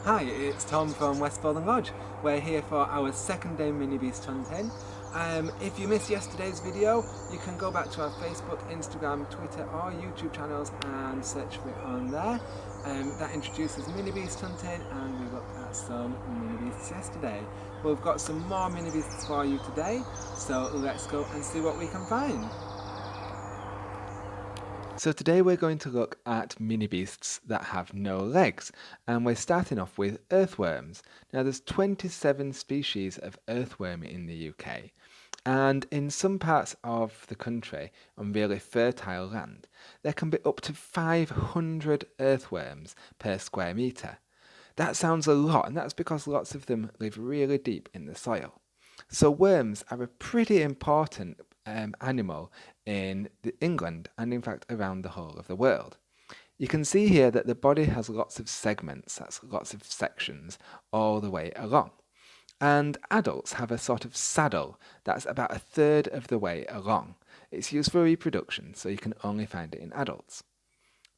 Hi, it's Tom from Westfold Lodge. We're here for our second day mini beast hunting. If you missed yesterday's video, you can go back to our Facebook, Instagram, Twitter or YouTube channels and search for it on there. That introduces mini beast hunting and we looked at some mini beasts yesterday. We've got some more mini beasts for you today, so let's go and see what we can find. So today we're going to look at mini beasts that have no legs, and we're starting off with earthworms. Now there's 27 species of earthworm in the UK, and in some parts of the country, on really fertile land, there can be up to 500 earthworms per square metre. That sounds a lot, and that's because lots of them live really deep in the soil. So worms are a pretty important animal in England and in fact around the whole of the world. You can see here that the body has lots of segments, that's lots of sections all the way along. And adults have a sort of saddle that's about a third of the way along. It's used for reproduction, so you can only find it in adults.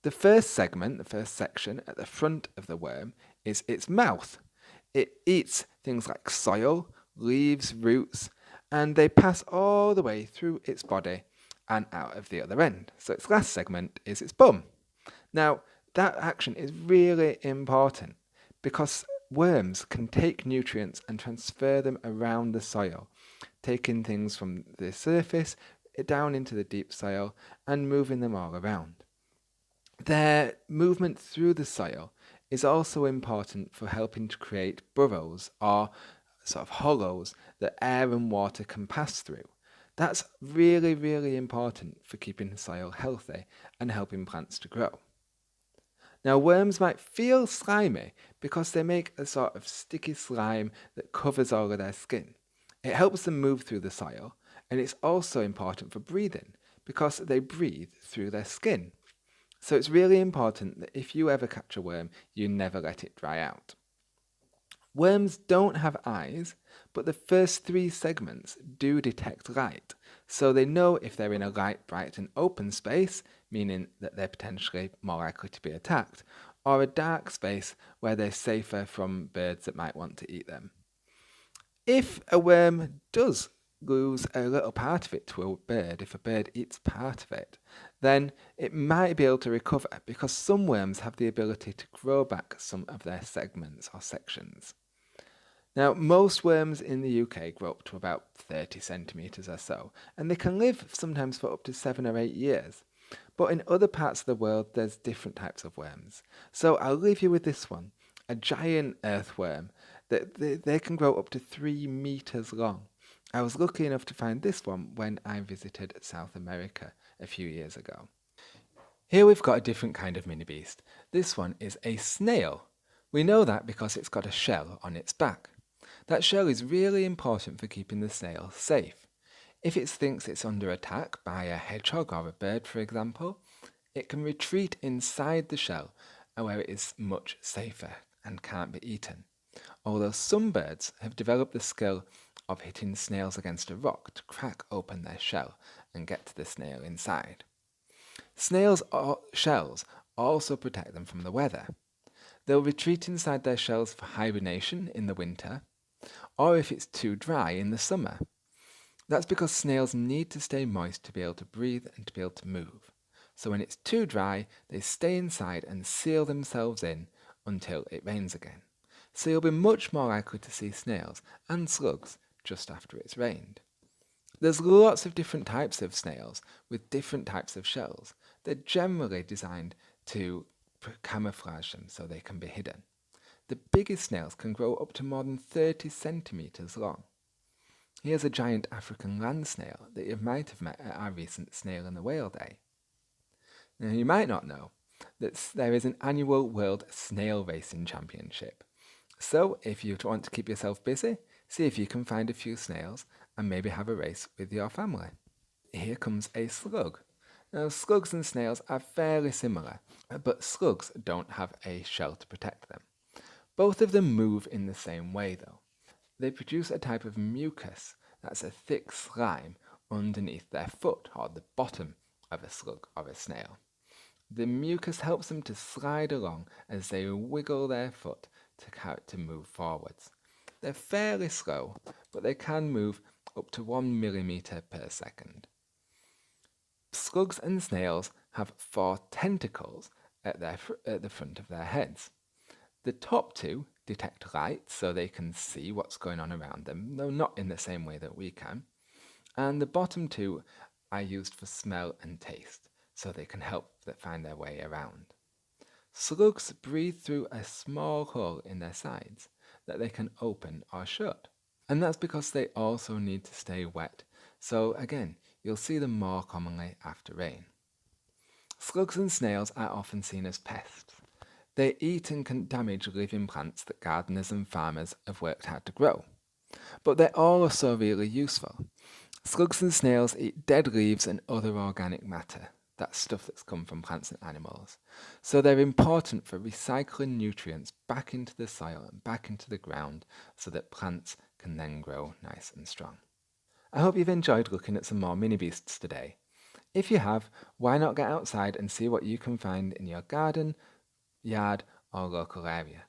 The first segment, the first section at the front of the worm, is its mouth. It eats things like soil, leaves, roots, and they pass all the way through its body and out of the other end. So its last segment is its bum. Now, that action is really important because worms can take nutrients and transfer them around the soil, taking things from the surface down into the deep soil and moving them all around. Their movement through the soil is also important for helping to create burrows or sort of hollows that air and water can pass through. That's really, really important for keeping the soil healthy and helping plants to grow. Now, worms might feel slimy because they make a sort of sticky slime that covers all of their skin. It helps them move through the soil, and it's also important for breathing because they breathe through their skin. So it's really important that if you ever catch a worm, you never let it dry out. Worms don't have eyes, but the first three segments do detect light, so they know if they're in a light, bright and open space, meaning that they're potentially more likely to be attacked, or a dark space where they're safer from birds that might want to eat them. If a worm does lose a little part of it to a bird, if a bird eats part of it, then it might be able to recover because some worms have the ability to grow back some of their segments or sections. Now, most worms in the UK grow up to about 30 centimetres or so, and they can live sometimes for up to 7 or 8 years. But in other parts of the world, there's different types of worms. So I'll leave you with this one, a giant earthworm that they can grow up to 3 metres long. I was lucky enough to find this one when I visited South America a few years ago. Here we've got a different kind of mini beast. This one is a snail. We know that because it's got a shell on its back. That shell is really important for keeping the snail safe. If it thinks it's under attack by a hedgehog or a bird, for example, it can retreat inside the shell where it is much safer and can't be eaten. Although some birds have developed the skill of hitting snails against a rock to crack open their shell and get to the snail inside. Snails' shells also protect them from the weather. They'll retreat inside their shells for hibernation in the winter, or if it's too dry in the summer. That's because snails need to stay moist to be able to breathe and to be able to move. So when it's too dry, they stay inside and seal themselves in until it rains again. So you'll be much more likely to see snails and slugs just after it's rained. There's lots of different types of snails with different types of shells. They're generally designed to camouflage them so they can be hidden. The biggest snails can grow up to more than 30 centimetres long. Here's a giant African land snail that you might have met at our recent Snail and the Whale Day. Now you might not know that there is an annual World Snail Racing Championship. So if you want to keep yourself busy, see if you can find a few snails and maybe have a race with your family. Here comes a slug. Now slugs and snails are fairly similar, but slugs don't have a shell to protect them. Both of them move in the same way though. They produce a type of mucus that's a thick slime underneath their foot or the bottom of a slug or a snail. The mucus helps them to slide along as they wiggle their foot to move forwards. They're fairly slow, but they can move up to 1 millimeter per second. Slugs and snails have 4 tentacles at the front of their heads. The top 2 detect light so they can see what's going on around them, though not in the same way that we can. And the bottom 2 are used for smell and taste, so they can help find their way around. Slugs breathe through a small hole in their sides that they can open or shut. And that's because they also need to stay wet, so again, you'll see them more commonly after rain. Slugs and snails are often seen as pests. They eat and can damage living plants that gardeners and farmers have worked hard to grow. But they're also really useful. Slugs and snails eat dead leaves and other organic matter. That's stuff that's come from plants and animals. So they're important for recycling nutrients back into the soil and back into the ground so that plants can then grow nice and strong. I hope you've enjoyed looking at some more mini beasts today. If you have, why not get outside and see what you can find in your garden, yard, or local area?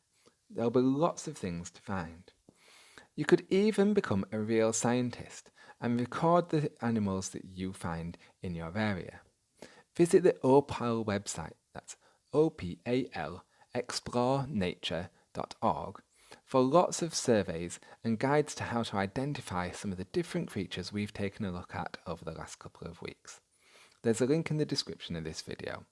There'll be lots of things to find. You could even become a real scientist and record the animals that you find in your area. Visit the OPAL website, that's OPAL, explorenature.org, for lots of surveys and guides to how to identify some of the different creatures we've taken a look at over the last couple of weeks. There's a link in the description of this video.